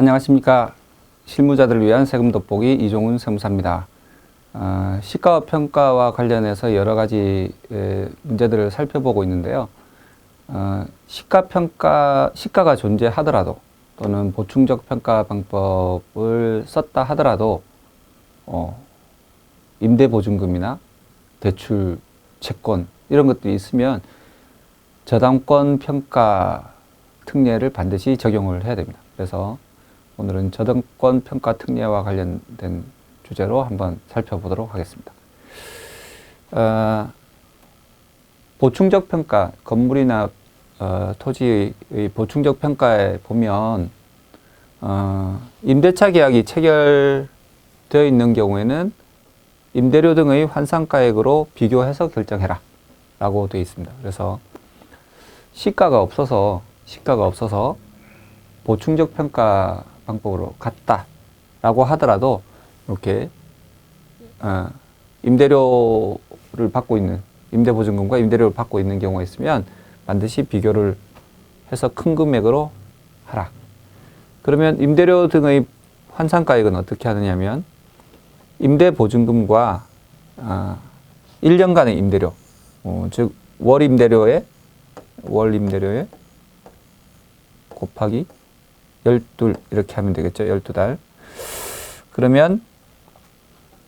안녕하십니까. 실무자들을 위한 세금 돋보기 이종훈 세무사입니다. 시가와 평가와 관련해서 여러 가지 문제들을 살펴보고 있는데요. 시가가 존재하더라도 또는 보충적 평가 방법을 썼다 하더라도 임대보증금이나 대출, 채권 이런 것들이 있으면 저당권 평가 특례를 반드시 적용을 해야 됩니다. 그래서 오늘은 저당권 평가 특례와 관련된 주제로 한번 살펴보도록 하겠습니다. 보충적 평가, 건물이나 토지의 보충적 평가에 보면 임대차 계약이 체결되어 있는 경우에는 임대료 등의 환상가액으로 비교해서 결정해라 라고 되어 있습니다. 그래서 시가가 없어서 보충적 평가 방법으로 갔다라고 하더라도 이렇게 임대료를 받고 있는 임대보증금과 임대료를 받고 있는 경우가 있으면 반드시 비교를 해서 큰 금액으로 하라. 그러면 임대료 등의 환산가액은 어떻게 하느냐면 임대보증금과 1년간의 임대료, 즉 월 임대료에 곱하기 12 이렇게 하면 되겠죠. 12달. 그러면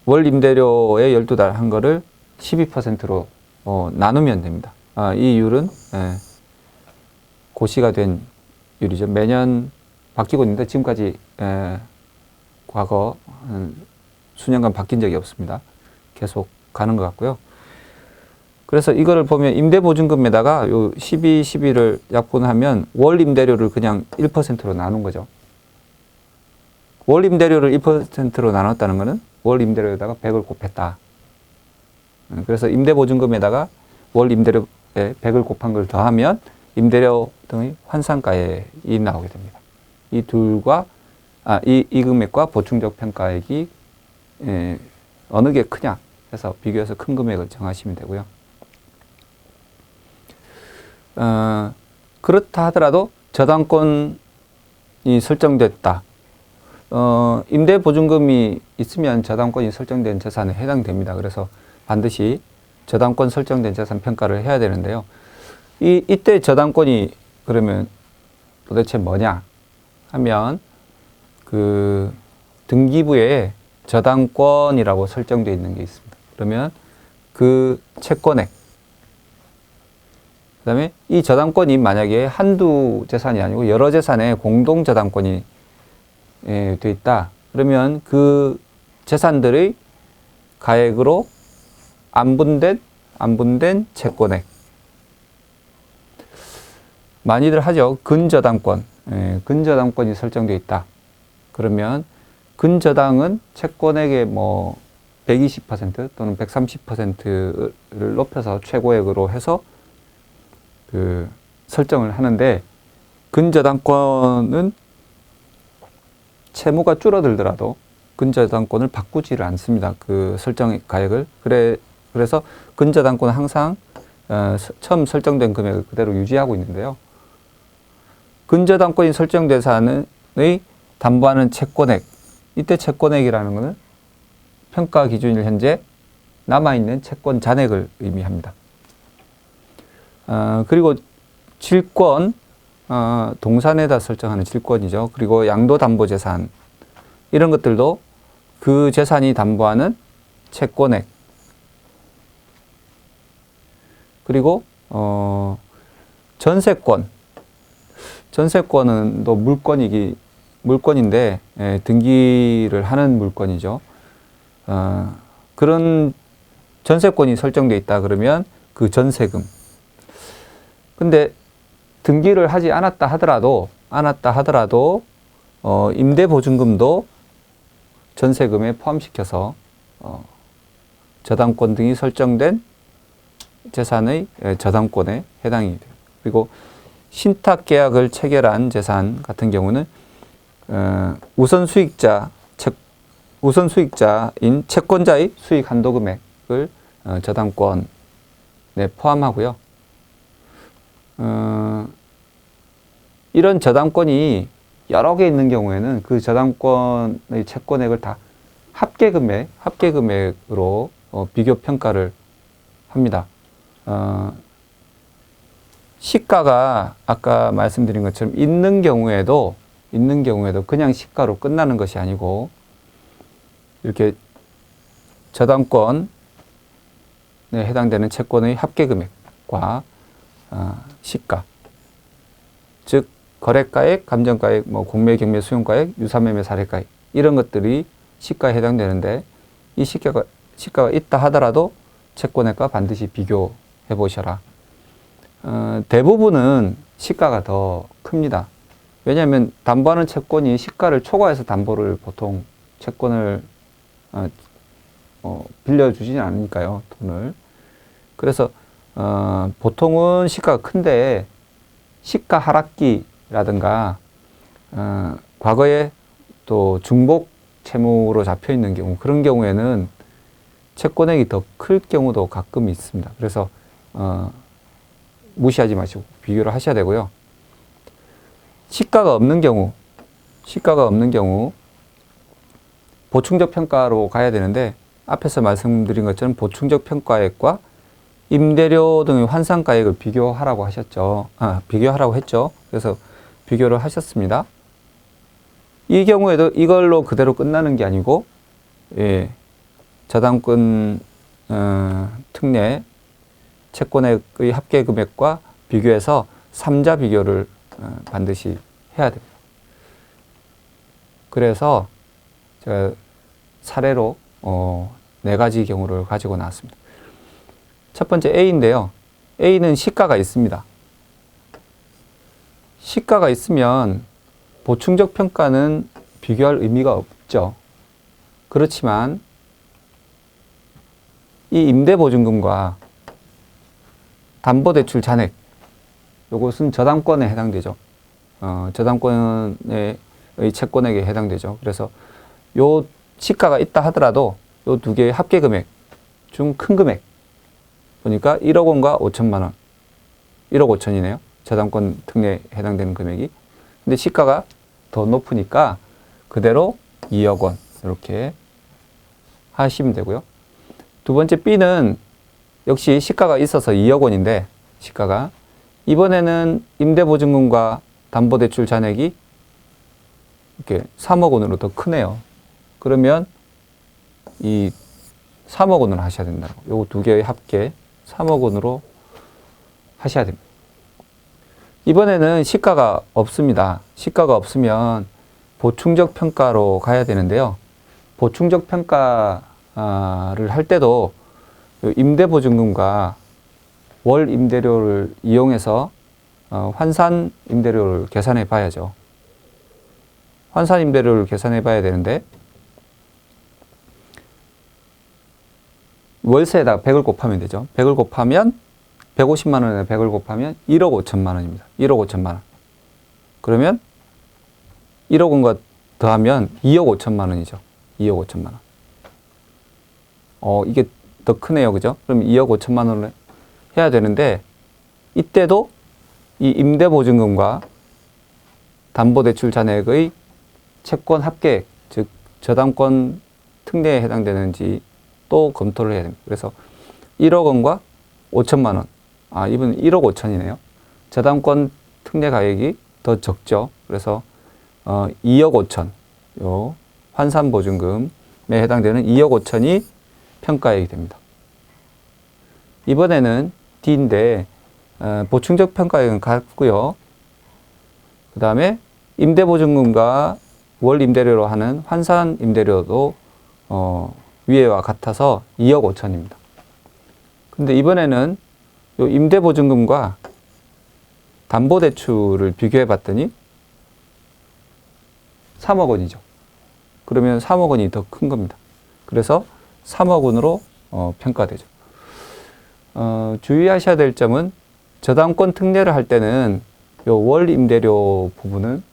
월 임대료에 12달 한 거를 12%로 나누면 됩니다. 이 율은 고시가 된 율이죠. 매년 바뀌고 있는데 지금까지 과거 수년간 바뀐 적이 없습니다. 계속 가는 것 같고요. 그래서 이거를 보면 임대보증금에다가 요 12, 12를 약분하면 월 임대료를 그냥 1%로 나눈 거죠. 월 임대료를 1%로 나눴다는 것은 월 임대료에다가 100을 곱했다. 그래서 임대보증금에다가 월 임대료에 100을 곱한 걸 더하면 임대료 등의 환산가액이 나오게 됩니다. 이 둘과 이 금액과 보충적 평가액이 어느 게 크냐 해서 비교해서 큰 금액을 정하시면 되고요. 그렇다 하더라도 저당권이 설정됐다. 임대보증금이 있으면 저당권이 설정된 재산에 해당됩니다. 그래서 반드시 저당권 설정된 재산 평가를 해야 되는데요. 이때 저당권이 그러면 도대체 뭐냐 하면 그 등기부에 저당권이라고 설정되어 있는 게 있습니다. 그러면 그 채권액, 그 다음에 이 저당권이 만약에 한두 재산이 아니고 여러 재산에 공동 저당권이 되어 있다. 그러면 그 재산들의 가액으로 안 분된 채권액. 많이들 하죠. 근저당권. 근저당권이 설정되어 있다. 그러면 근저당은 채권액의 120% 또는 130%를 높여서 최고액으로 해서 설정을 하는데 근저당권은 채무가 줄어들더라도 근저당권을 바꾸지를 않습니다. 그 설정 가액을. 그래서 근저당권은 항상 처음 설정된 금액을 그대로 유지하고 있는데요. 근저당권이 설정된 사안의 담보하는 채권액, 이때 채권액이라는 것은 평가 기준일 현재 남아있는 채권 잔액을 의미합니다. 그리고 질권, 동산에다 설정하는 질권이죠. 그리고 양도담보재산, 이런 것들도 그 재산이 담보하는 채권액. 그리고 전세권은 또 물건인데 등기를 하는 물건이죠. 그런 전세권이 설정되어 있다 그러면 그 전세금. 근데 등기를 하지 않았다 하더라도 임대보증금도 전세금에 포함시켜서 저당권 등이 설정된 재산의 저당권에 해당이 돼요. 그리고 신탁계약을 체결한 재산 같은 경우는 우선수익자인 채권자의 수익 한도 금액을 저당권에 포함하고요. 이런 저당권이 여러 개 있는 경우에는 그 저당권의 채권액을 다 합계금액으로 비교 평가를 합니다. 시가가 아까 말씀드린 것처럼 있는 경우에도 그냥 시가로 끝나는 것이 아니고 이렇게 저당권에 해당되는 채권의 합계금액과 시가, 즉 거래가액, 감정가액, 공매, 경매, 수용가액, 유사매매, 사례가액 이런 것들이 시가에 해당되는데 이 시가가 있다 하더라도 채권액과 반드시 비교해 보셔라. 대부분은 시가가 더 큽니다. 왜냐하면 담보하는 채권이 시가를 초과해서 담보를 보통 채권을 빌려주지는 않으니까요, 돈을. 그래서 보통은 시가가 큰데 시가 하락기라든가 과거에 또 중복 채무로 잡혀 있는 경우, 그런 경우에는 채권액이 더 클 경우도 가끔 있습니다. 그래서 무시하지 마시고 비교를 하셔야 되고요. 시가가 없는 경우 보충적 평가로 가야 되는데 앞에서 말씀드린 것처럼 보충적 평가액과 임대료 등의 환산가액을 비교하라고 하셨죠. 비교하라고 했죠. 그래서 비교를 하셨습니다. 이 경우에도 이걸로 그대로 끝나는 게 아니고, 저당권 특례 채권액의 합계금액과 비교해서 3자 비교를 반드시 해야 됩니다. 그래서 제가 사례로 4가지 경우를 가지고 나왔습니다. 첫 번째 A인데요. A는 시가가 있습니다. 시가가 있으면 보충적 평가는 비교할 의미가 없죠. 그렇지만 이 임대보증금과 담보대출 잔액, 이것은 저당권에 해당되죠. 저당권의 채권액에 해당되죠. 그래서 요 시가가 있다 하더라도 요 두 개의 합계금액 중 큰 금액 보니까 1억 원과 5천만 원, 1억 5천이네요. 저당권 특례에 해당되는 금액이. 근데 시가가 더 높으니까 그대로 2억 원 이렇게 하시면 되고요. 두 번째 B는 역시 시가가 있어서 2억 원인데 시가가 이번에는 임대보증금과 담보대출 잔액이 이렇게 3억 원으로 더 크네요. 그러면 이 3억 원으로 하셔야 된다고. 요거 두 개의 합계 3억 원으로 하셔야 됩니다. 이번에는 시가가 없습니다. 시가가 없으면 보충적 평가로 가야 되는데요. 보충적 평가를 할 때도 임대보증금과 월 임대료를 이용해서 환산 임대료를 계산해 봐야죠. 환산 임대료를 계산해 봐야 되는데 월세에다가 100을 곱하면 되죠. 100을 곱하면 150만 원에 100을 곱하면 1억 5천만 원입니다. 1억 5천만 원. 그러면 1억 원과 더하면 2억 5천만 원이죠. 2억 5천만 원. 이게 더 크네요. 그죠? 그럼 2억 5천만 원을 해야 되는데 이때도 이 임대보증금과 담보대출 잔액의 채권 합계액, 즉 저당권 특례에 해당되는지 또 검토를 해야 됩니다. 그래서 1억 원과 5천만 원. 이번엔 1억 5천이네요. 저당권 특례 가액이 더 적죠. 그래서 2억 5천. 요 환산보증금에 해당되는 2억 5천이 평가액이 됩니다. 이번에는 D인데 보충적 평가액은 같고요. 그 다음에 임대보증금과 월 임대료로 하는 환산 임대료도 위에와 같아서 2억 5천입니다. 근데 이번에는 요 임대보증금과 담보대출을 비교해 봤더니 3억 원이죠. 그러면 3억 원이 더 큰 겁니다. 그래서 3억 원으로 평가되죠. 주의하셔야 될 점은 저당권 특례를 할 때는 요 월 임대료 부분은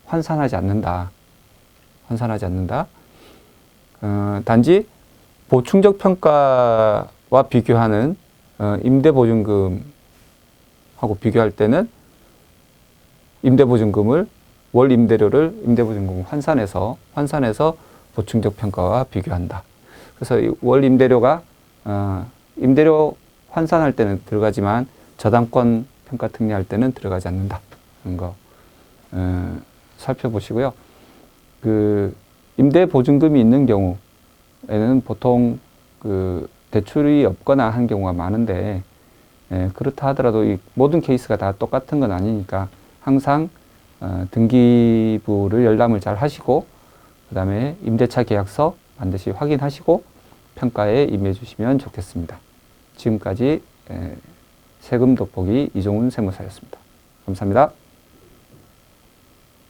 환산하지 않는다. 단지 보충적 평가와 비교하는 임대보증금하고 비교할 때는 임대보증금을 월 임대료를 임대보증금 환산해서 보충적 평가와 비교한다. 그래서 이 월 임대료가 임대료 환산할 때는 들어가지만 저당권 평가 특례할 때는 들어가지 않는다. 그런 거 살펴보시고요. 그 임대보증금이 있는 경우에는 보통 그 대출이 없거나 한 경우가 많은데, 그렇다 하더라도 이 모든 케이스가 다 똑같은 건 아니니까 항상 등기부를 열람을 잘 하시고, 그 다음에 임대차 계약서 반드시 확인하시고 평가에 임해 주시면 좋겠습니다. 지금까지 세금 돋보기 이종훈 세무사였습니다. 감사합니다.